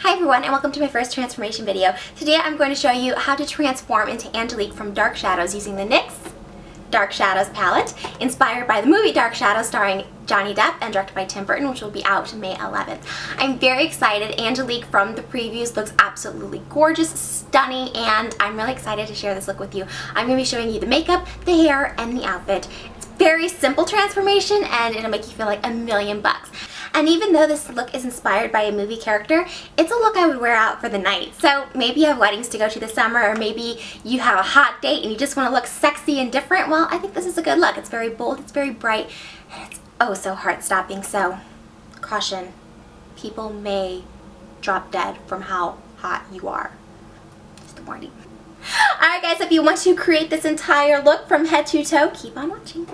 Hi everyone and welcome to my first transformation video. Today I'm going to show you how to transform into Angelique from Dark Shadows using the NYX Dark Shadows palette, inspired by the movie Dark Shadows starring Johnny Depp and directed by Tim Burton, which will be out May 11th. I'm very excited. Angelique from the previews looks absolutely gorgeous, stunning, and I'm really excited to share this look with you. I'm going to be showing you the makeup, the hair, and the outfit. It's a very simple transformation and it'll make you feel like $1,000,000. And even though this look is inspired by a movie character, it's a look I would wear out for the night. So maybe you have weddings to go to this summer, or maybe you have a hot date and you just want to look sexy and different. Well, I think this is a good look. It's very bold, it's very bright, and it's oh so heart-stopping. So caution, people may drop dead from how hot you are. Just a warning. Alright guys, if you want to create this entire look from head to toe, keep on watching.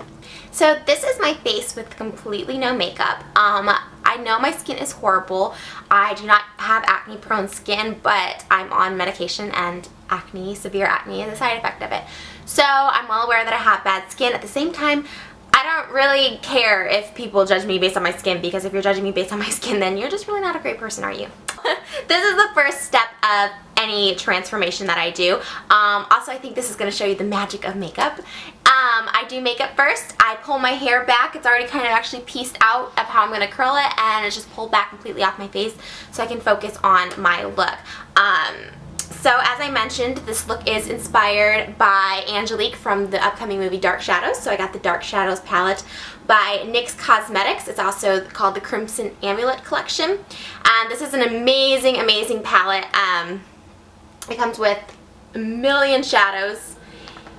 So this is my face with completely no makeup. I know my skin is horrible. I do not have acne prone skin, but I'm on medication and acne, severe acne, is a side effect of it. So I'm well aware that I have bad skin. At the same time, I don't really care if people judge me based on my skin, because if you're judging me based on my skin, then you're just really not a great person, are you? This is the first step of any transformation that I do. Also, I think this is going to show you the magic of makeup. I do makeup first. I pull my hair back. It's already kind of actually pieced out of how I'm going to curl it, and it's just pulled back completely off my face so I can focus on my look. So as I mentioned, this look is inspired by Angelique from the upcoming movie Dark Shadows. So I got the Dark Shadows palette by NYX Cosmetics. It's also called the Crimson Amulet collection. And this is an amazing, amazing palette. It comes with 1,000,000 shadows,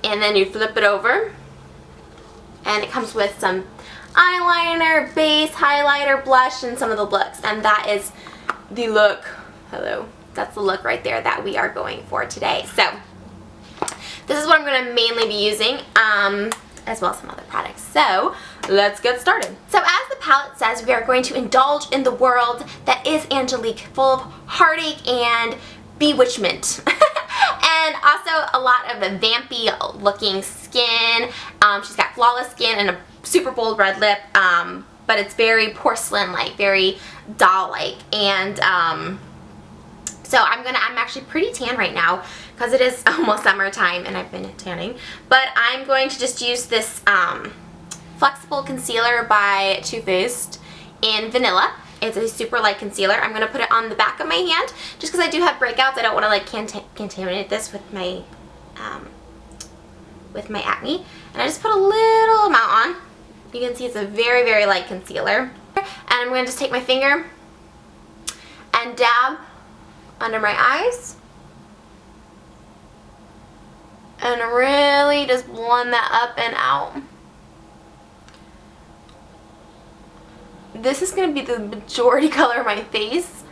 and then you flip it over and it comes with some eyeliner, base, highlighter, blush, and some of the looks. And that is the look. Hello. That's the look right there that we are going for today. So this is what I'm going to mainly be using, as well as some other products. So let's get started. So as the palette says, we are going to indulge in the world that is Angelique, full of heartache and bewitchment. And also a lot of a vampy looking skin. She's got flawless skin and a super bold red lip, but it's very porcelain-like, very doll-like. And so I'm actually pretty tan right now because it is almost summertime and I've been tanning. But I'm going to just use this flexible concealer by Too Faced in Vanilla. It's a super light concealer. I'm going to put it on the back of my hand just because I do have breakouts. I don't want to like contaminate this with my acne. And I just put a little amount on. You can see it's a very, very light concealer. And I'm going to just take my finger and dab under my eyes and really just blend that up and out. This is going to be the majority color of my face.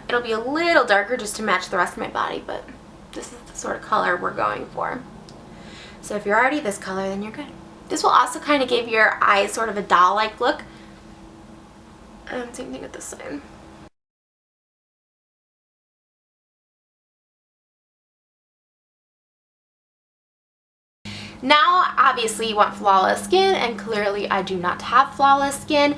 It'll be a little darker just to match the rest of my body, but this is the sort of color we're going for. So if you're already this color, then you're good. This will also kind of give your eyes sort of a doll-like look. And same thing with this side. Now, obviously, you want flawless skin, and clearly I do not have flawless skin,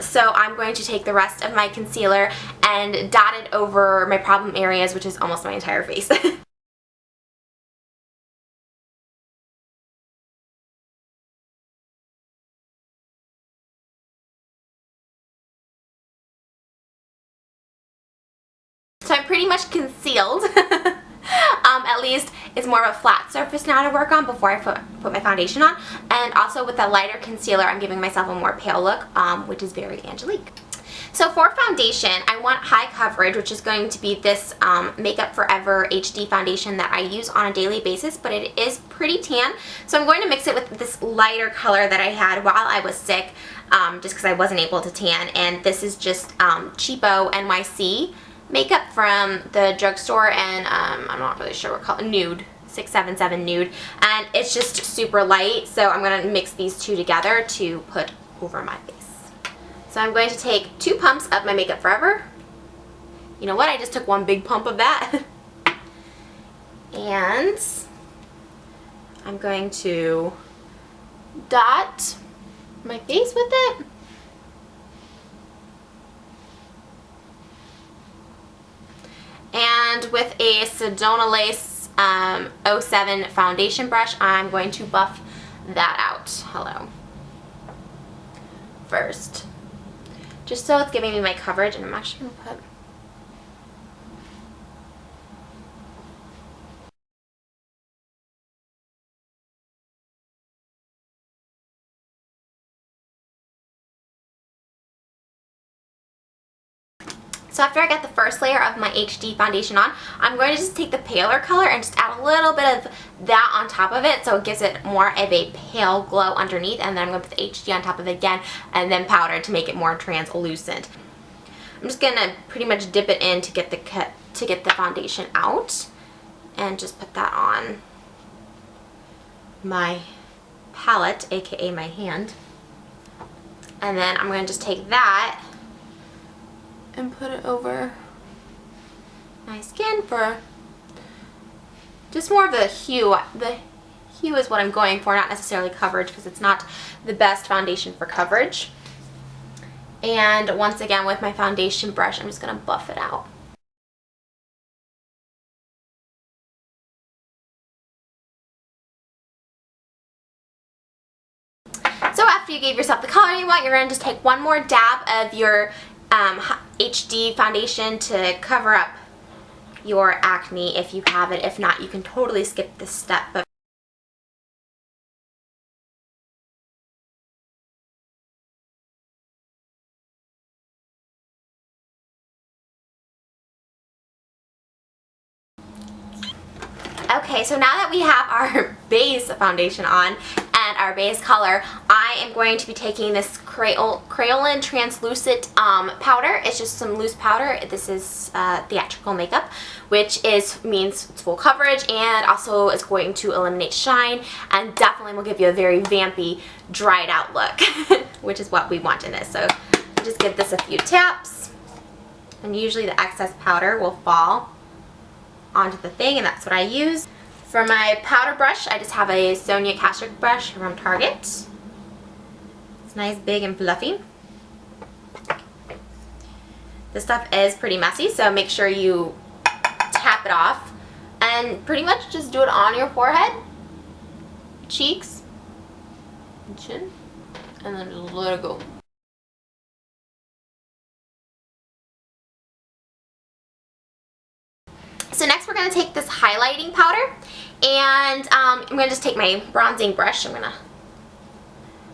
so I'm going to take the rest of my concealer and dot it over my problem areas, which is almost my entire face. So I'm pretty much concealed. At least it's more of a flat surface now to work on before I put my foundation on. And also with that lighter concealer, I'm giving myself a more pale look, which is very Angelique. So for foundation, I want high coverage, which is going to be this Makeup Forever HD foundation that I use on a daily basis, but it is pretty tan. So I'm going to mix it with this lighter color that I had while I was sick, just because I wasn't able to tan. And this is just cheapo NYC makeup from the drugstore, and I'm not really sure what color, Nude, 677 Nude, and it's just super light, so I'm going to mix these two together to put over my face. So I'm going to take 2 pumps of my Makeup Forever. You know what, I just took 1 big pump of that. And I'm going to dot my face with it. And with a Sedona Lace 07 foundation brush, I'm going to buff that out. Hello. First. Just so it's giving me my coverage, and I'm actually going to put... So after I get the first layer of my HD foundation on, I'm going to just take the paler color and just add a little bit of that on top of it so it gives it more of a pale glow underneath, and then I'm going to put the HD on top of it again and then powder to make it more translucent. I'm just going to pretty much dip it in to get the foundation out and just put that on my palette, aka my hand. And then I'm going to just take that and put it over my skin for just more of the hue. The hue is what I'm going for, not necessarily coverage, because it's not the best foundation for coverage. And once again, with my foundation brush, I'm just going to buff it out. So after you gave yourself the color you want, you're going to just take one more dab of your HD foundation to cover up your acne if you have it. If not, you can totally skip this step. But okay, so now that we have our base foundation on and our base color, I am going to be taking this Crayolan translucent powder. It's just some loose powder. This is theatrical makeup, which means it's full coverage and also is going to eliminate shine and definitely will give you a very vampy, dried out look, which is what we want in this. So just give this a few taps, and usually the excess powder will fall onto the thing, and that's what I use. For my powder brush, I just have a Sonia Kashuk brush from Target. It's nice, big, and fluffy. This stuff is pretty messy, so make sure you tap it off. And pretty much just do it on your forehead, cheeks, and chin, and then just let it go. So next we're going to take this highlighting powder, and I'm going to just take my bronzing brush. I'm going to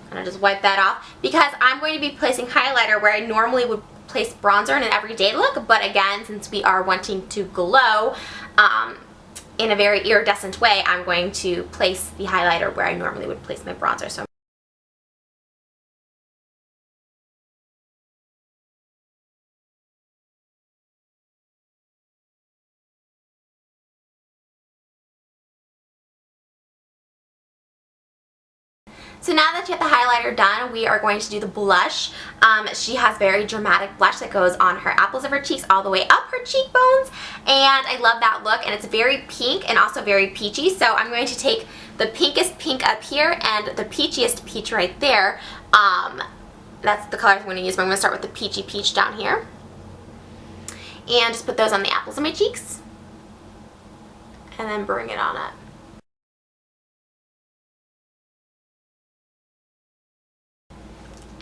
kind of just wipe that off, because I'm going to be placing highlighter where I normally would place bronzer in an everyday look, but again, since we are wanting to glow in a very iridescent way, I'm going to place the highlighter where I normally would place my bronzer. So now that you have the highlighter done, we are going to do the blush. She has very dramatic blush that goes on her apples of her cheeks all the way up her cheekbones, and I love that look, and it's very pink and also very peachy. So I'm going to take the pinkest pink up here and the peachiest peach right there. That's the colors I'm going to use, but I'm going to start with the peachy peach down here. And just put those on the apples of my cheeks, and then bring it on up.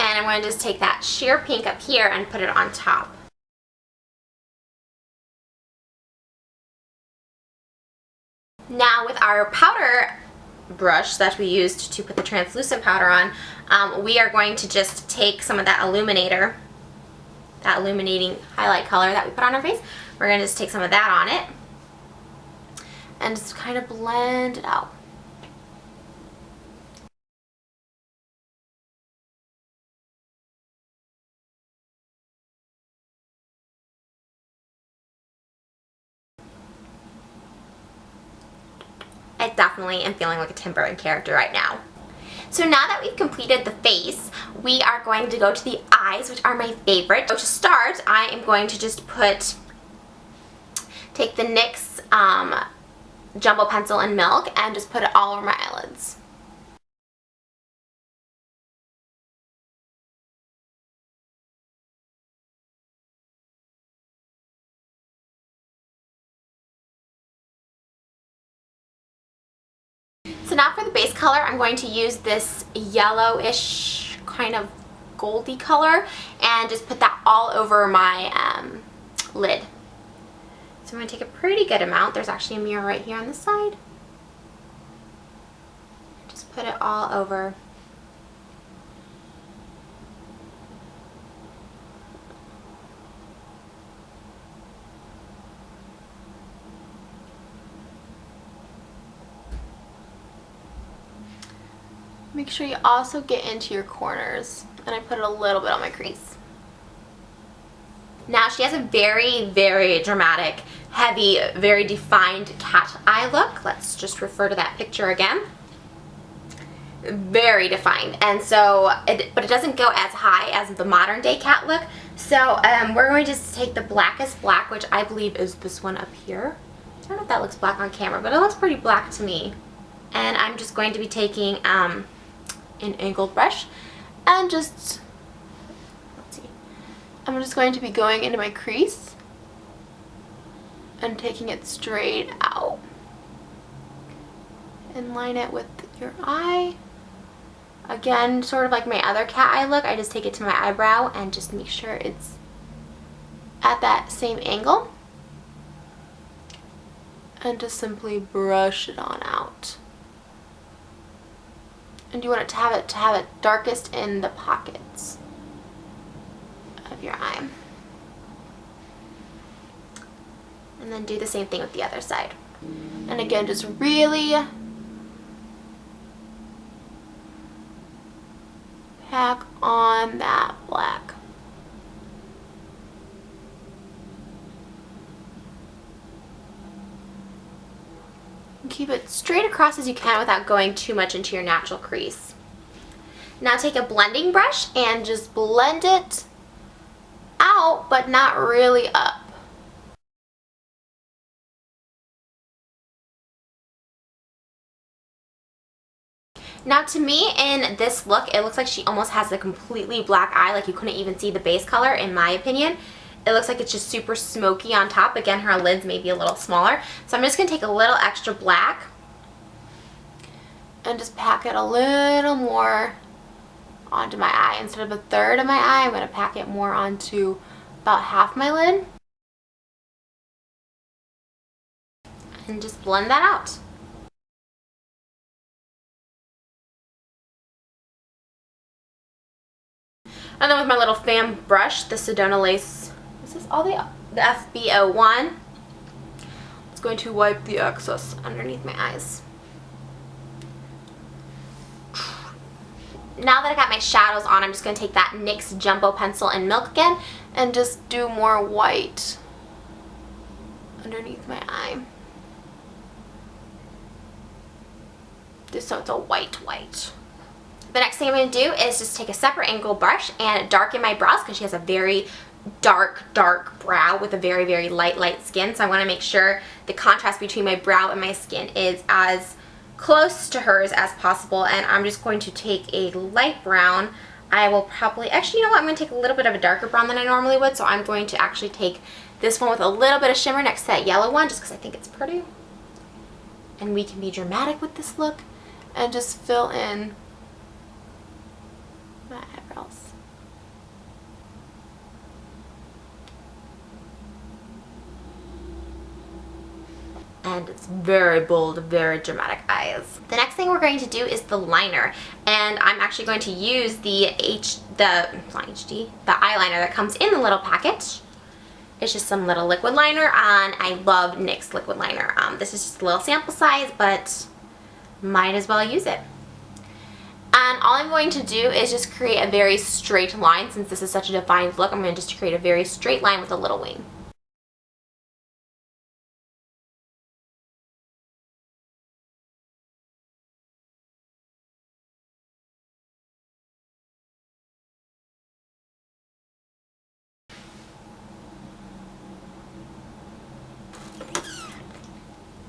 And I'm going to just take that sheer pink up here and put it on top. Now with our powder brush that we used to put the translucent powder on, we are going to just take some of that illuminator, that illuminating highlight color that we put on our face. We're going to just take some of that on it and just kind of blend it out. I definitely am feeling like a Tim Burton character right now. So now that we've completed the face, we are going to go to the eyes, which are my favorite. So to start, I am going to just take the NYX Jumbo Pencil in Milk and just put it all over my eyelids. So now for the base color, I'm going to use this yellowish kind of goldy color and just put that all over my lid. So I'm going to take a pretty good amount. There's actually a mirror right here on the side. Just put it all over. Make sure you also get into your corners, and I put it a little bit on my crease. Now she has a very, very dramatic, heavy, very defined cat eye look. Let's just refer to that picture again. Very defined, and so, but it doesn't go as high as the modern day cat look. So we're going to just take the blackest black, which I believe is this one up here. I don't know if that looks black on camera, but it looks pretty black to me. And I'm just going to be taking an angled brush and just, let's see, I'm just going to be going into my crease and taking it straight out and line it with your eye. Again, sort of like my other cat eye look, I just take it to my eyebrow and just make sure it's at that same angle and just simply brush it on out. And you want it to have it darkest in the pockets of your eye. And then do the same thing with the other side. And again, just really pack on that black. Keep it straight across as you can without going too much into your natural crease. Now take a blending brush and just blend it out, but not really up. Now to me, in this look, it looks like she almost has a completely black eye, like you couldn't even see the base color, in my opinion. It looks like it's just super smoky on top. Again, her lid's maybe a little smaller. So I'm just going to take a little extra black and just pack it a little more onto my eye. Instead of a third of my eye, I'm going to pack it more onto about half my lid. And just blend that out. And then with my little fan brush, the Sedona Lace, is this all the FB01? It's going to wipe the excess underneath my eyes. Now that I got my shadows on, I'm just going to take that NYX Jumbo Pencil in Milk again and just do more white underneath my eye. Just so it's a white. The next thing I'm going to do is just take a separate angle brush and darken my brows, because she has a very dark brow with a very light skin. So I want to make sure the contrast between my brow and my skin is as close to hers as possible. And I'm just going to take a light brown. I will probably, actually, you know what, I'm going to take a little bit of a darker brown than I normally would. So I'm going to actually take this one with a little bit of shimmer next to that yellow one, just because I think it's pretty. And we can be dramatic with this look and just fill in my eyebrows. And it's very bold, very dramatic eyes. The next thing we're going to do is the liner, and I'm actually going to use the eyeliner that comes in the little package. It's just some little liquid liner, and I love NYX liquid liner. This is just a little sample size, but might as well use it. And all I'm going to do is just create a very straight line. Since this is such a defined look, I'm going to just create a very straight line with a little wing.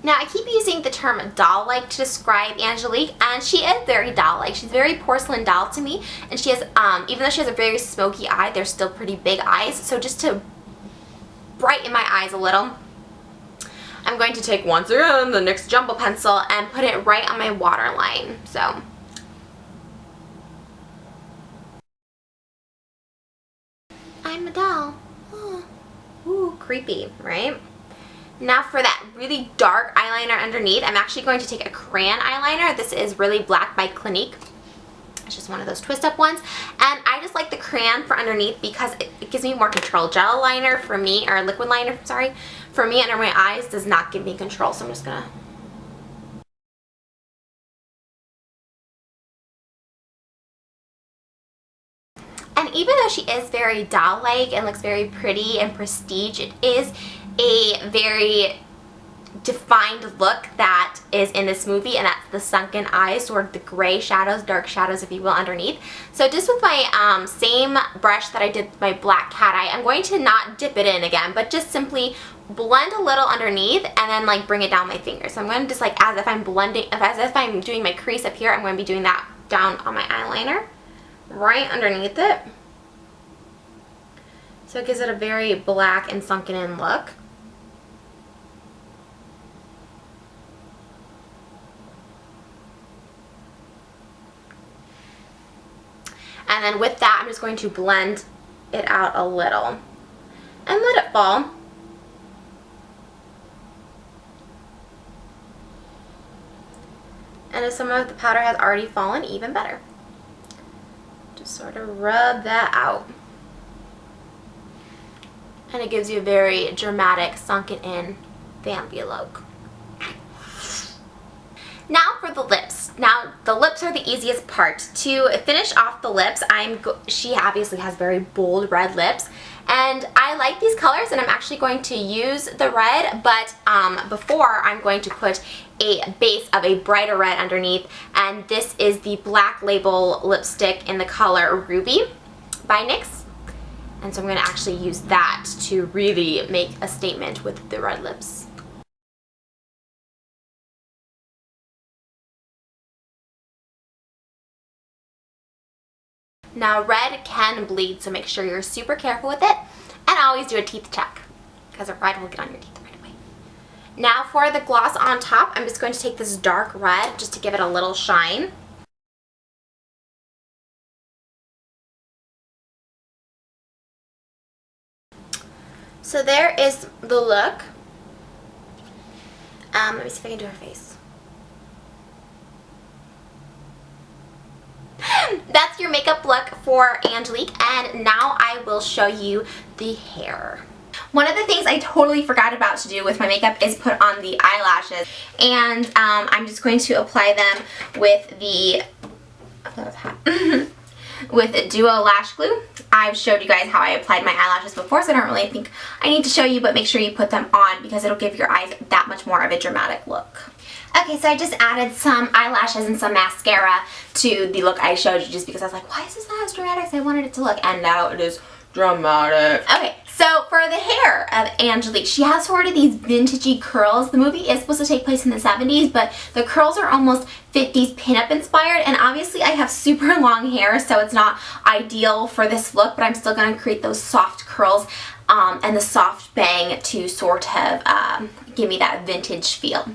Now, I keep using the term doll-like to describe Angelique, and she is very doll-like. She's very porcelain doll to me, and she has, even though she has a very smoky eye, they're still pretty big eyes. So just to brighten my eyes a little, I'm I'm going to take once again the NYX Jumbo Pencil and put it right on my waterline. So I'm a doll. Oh. Ooh, creepy, right? Now for that really dark eyeliner underneath, I'm actually going to take a crayon eyeliner. This is Really Black by Clinique. It's just one of those twist up ones. And I just like the crayon for underneath because it gives me more control. Gel liner for me, or liquid liner, sorry, for me under my eyes does not give me control. So I'm just gonna. And even though she is very doll-like and looks very pretty and prestige, it is a very defined look that is in this movie, and that's the sunken eyes, sort of the gray shadows, dark shadows if you will, underneath. So just with my same brush that I did with my black cat eye, I'm going to not dip it in again, but just simply blend a little underneath and then like bring it down my fingers. So I'm going to just like, as if I'm blending, as if I'm doing my crease up here, I'm going to be doing that down on my eyeliner, right underneath it. So it gives it a very black and sunken in look. And then with that, I'm just going to blend it out a little and let it fall. And if some of the powder has already fallen, even better. Just sort of rub that out. And it gives you a very dramatic, sunken in vampy look. Now for the lips. Now the lips are the easiest part. To finish off the lips, she obviously has very bold red lips, and I like these colors, and I'm actually going to use the red, but before I'm going to put a base of a brighter red underneath, and this is the Black Label lipstick in the color Ruby by NYX, and so I'm going to actually use that to really make a statement with the red lips. Now red can bleed, so make sure you're super careful with it, and always do a teeth check because a red will get on your teeth right away. Now for the gloss on top, I'm just going to take this dark red just to give it a little shine. So there is the look. Let me see if I can do her face. That's your makeup look for Angelique, and now I will show you the hair. One of the things I totally forgot about to do with my makeup is put on the eyelashes, and I'm just going to apply them with the with Duo Lash Glue. I've showed you guys how I applied my eyelashes before, so I don't really think I need to show you, but make sure you put them on because it'll give your eyes that much more of a dramatic look. Okay, so I just added some eyelashes and some mascara to the look I showed you just because I was like, why is this not as dramatic as I wanted it to look? And now it is dramatic. Okay, so for the hair of Angelique, she has sort of these vintagey curls. The movie is supposed to take place in the 70s, but the curls are almost 50s pinup inspired, and obviously I have super long hair, so it's not ideal for this look, but I'm still going to create those soft curls and the soft bang to sort of give me that vintage feel.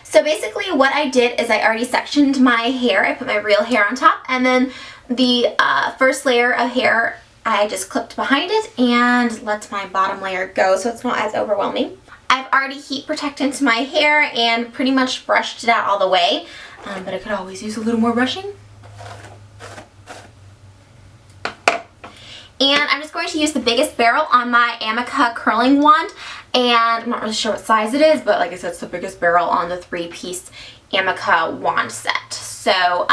So basically what I did is I already sectioned my hair. I put my real hair on top, and then the first layer of hair I just clipped behind it and let my bottom layer go so it's not as overwhelming. I've already heat protected my hair and pretty much brushed it out all the way, but I could always use a little more brushing. And I'm just going to use the biggest barrel on my Amica curling wand, and I'm not really sure what size it is, but like I said, it's the biggest barrel on the 3-piece Amica wand set. So,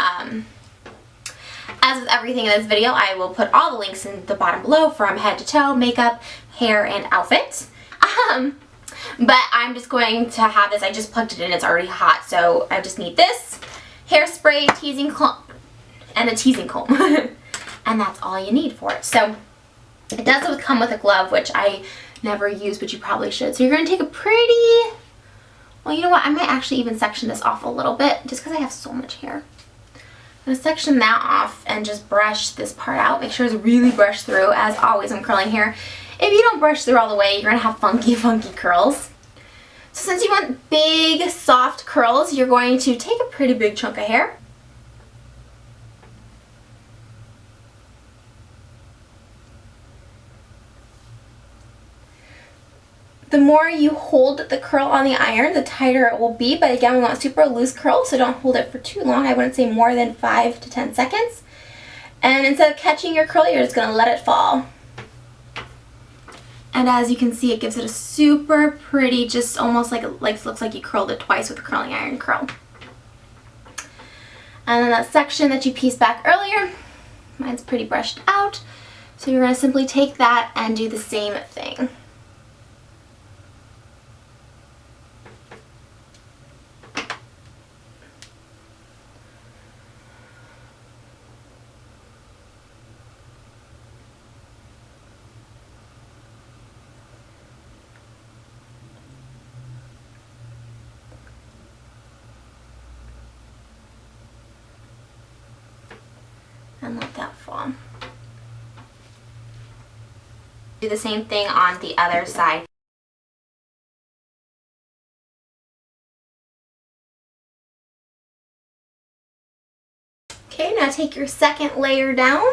as with everything in this video, I will put all the links in the bottom below from head to toe, makeup, hair, and outfit. But I'm just going to have this, I just plugged it in, it's already hot, so I just need this, hairspray, teasing comb, and a teasing comb. And that's all you need for it. So it does come with a glove, which I never use, but you probably should. So you're going to take a pretty, well, you know what, I might actually even section this off a little bit just because I have so much hair. I'm going to section that off and just brush this part out. Make sure it's really brushed through. As always, I'm curling hair. If you don't brush through all the way, you're going to have funky, funky curls. So since you want big, soft curls, you're going to take a pretty big chunk of hair. The more you hold the curl on the iron, the tighter it will be. But again, we want super loose curls, so don't hold it for too long. I wouldn't say more than 5 to 10 seconds. And instead of catching your curl, you're just going to let it fall. And as you can see, it gives it a super pretty, just almost like it looks like you curled it twice with a curling iron curl. And then that section that you pieced back earlier, mine's pretty brushed out. So you're going to simply take that and do the same thing. And let that fall. Do the same thing on the other side. Okay, now take your second layer down.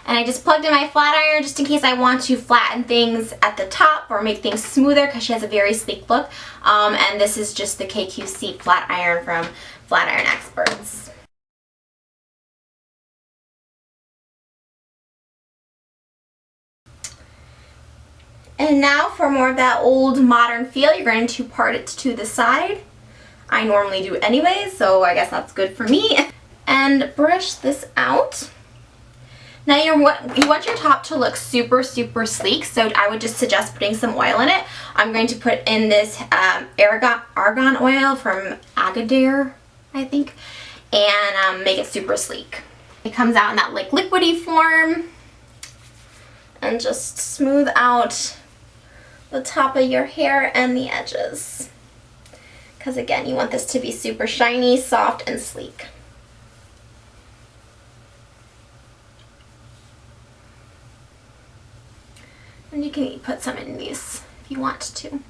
And I just plugged in my flat iron just in case I want to flatten things at the top or make things smoother, because she has a very sleek look. And this is just the KQC flat iron from Flat Iron Experts. And now for more of that old modern feel, you're going to part it to the side. I normally do anyways, so I guess that's good for me. And brush this out. Now you want your top to look super, super sleek, so I would just suggest putting some oil in it. I'm going to put in this argan oil from Agadir, I think, and make it super sleek. It comes out in that like liquidy form, and just smooth out the top of your hair and the edges. Because again, you want this to be super shiny, soft, and sleek. And you can put some in these if you want to.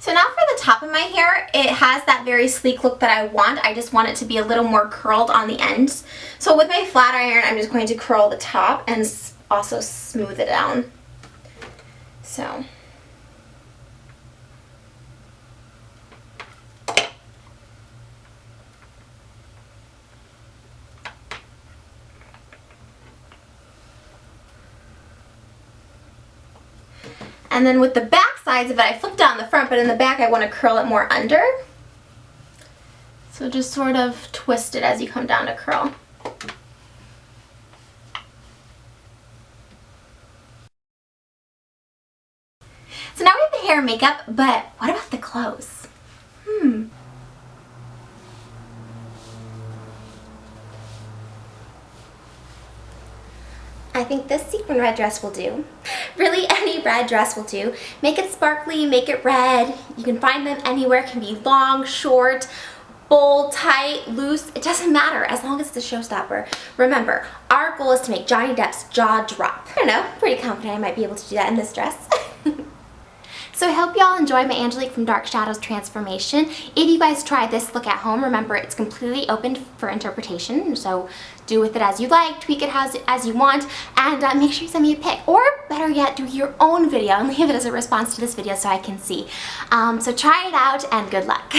So now for the top of my hair, it has that very sleek look that I want. I just want it to be a little more curled on the ends. So with my flat iron, I'm just going to curl the top and also smooth it down. So. And then with the back sides of it, I flipped down the front, but in the back I want to curl it more under. So just sort of twist it as you come down to curl. So now we have the hair and makeup, but what about the clothes? I think this sequin red dress will do. Really, any red dress will do. Make it sparkly, make it red. You can find them anywhere. It can be long, short, bold, tight, loose. It doesn't matter as long as it's a showstopper. Remember, our goal is to make Johnny Depp's jaw drop. I don't know, pretty confident I might be able to do that in this dress. So I hope y'all enjoyed my Angelique from Dark Shadows transformation. If you guys try this look at home, remember it's completely open for interpretation, so do with it as you like, tweak it as you want, and make sure you send me a pic, or better yet, do your own video and leave it as a response to this video so I can see. So try it out and good luck.